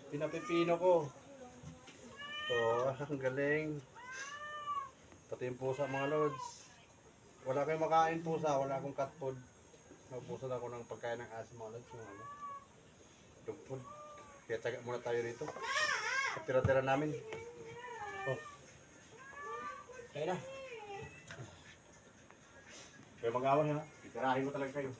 Pinapipino ko. Ang galing. Pati yung pusa mga lods. Wala kayong makain pusa, wala akong cat food. Naubusan ako ng pagkain ng aso mga lods. Yung dog food. Kaya taga muna tayo dito. Sa tira-tira namin. Kaya na. Kaya mag-awan ha. Itirahin mo talaga kayo.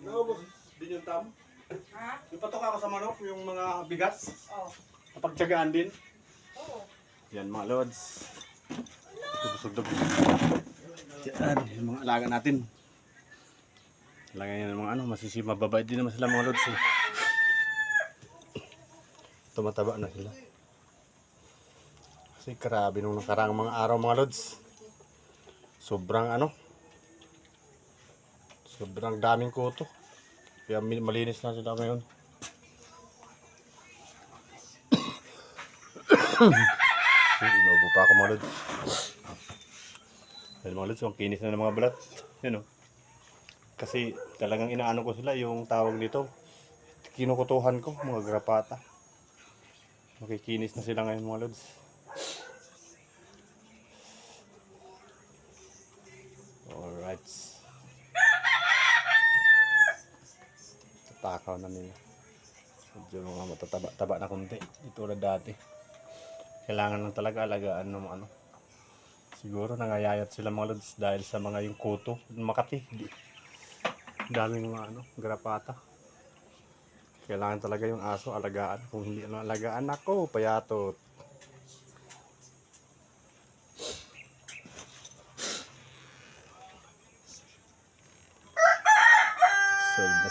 Naubos din yung tam. Ha? Yung patok ako sa manok, yung mga bigas. Oh. Kapagtsagaan din. Oo. Yan mga lods. Busog. Yan, yung mga alaga natin. Alaga yan ng mga mababait din naman sila mga lods. Tumataba na sila. Kasi grabe nung nakaraang mga araw mga lods. Sobrang sobrang daming kuto. Kaya malinis na sila ngayon. Inuubo pa ako mga lods. Dahil mga lods, ang kinis na ng mga balat. Yun o. Kasi talagang inaano ko sila, yung tawag nito. Kinukutuhan ko, mga grapata. Makikinis na sila ngayon mga lods. Alright. Tatakaw na nila. Medyo mga matataba na konti. Ito na dati. Kailangan lang talaga alagaan ng Siguro nangayayat sila mga lods dahil sa mga yung kuto. Makati. Daming mga grapata. Kailangan talaga yung aso alagaan. Kung hindi alagaan, ako payatot.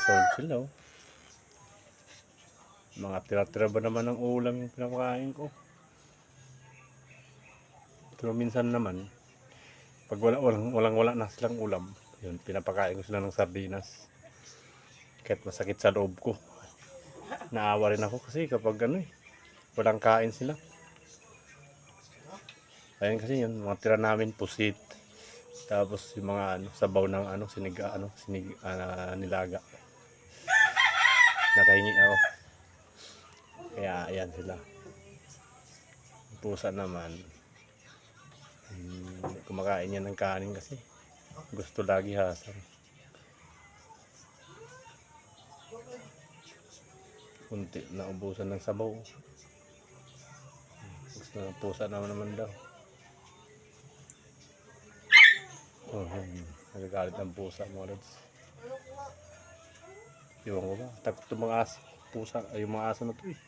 Solve sila oh. Mga tira-tira ba naman ng ulam yung pinapakain ko? Pero minsan naman, pag wala na silang ulam, yun, pinapakain ko sila ng sardinas. Kahit masakit sa loob ko. Naawa rin ako kasi kapag walang kain sila. Ayun kasi yun, mga tira namin pusit. Tapos yung mga sabaw ng nilaga. Nakahingi ako. Kaya ayan sila. Pusa naman. Kumakain yan ng kanin kasi. Gusto lagi hasang. Kunti na ubusan ng sabaw. Gusto ng pusa naman daw. Nagagalit ng pusa mga lods. Iwan ko ba? Takot itong mga aso. Pusa, yung mga aso na ito eh.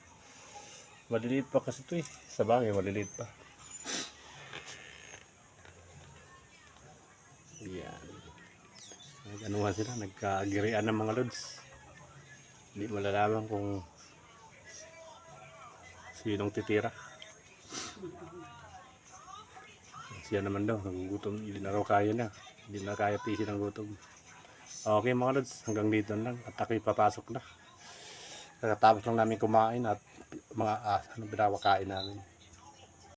Maliliit pa kasi ito eh. Sa bagay, maliliit pa. Yan. Nag-anuhan sila. Nagkagirian ng mga lods. Hindi malalaman kung sinong titira. Siya naman daw, nagugutom. Hindi na raw kaya na. Hindi na kaya tisin ng gutom. Okay mga lods, hanggang dito lang. At ako'y papasok na. Kakatapos lang namin kumain at mga binawakain namin.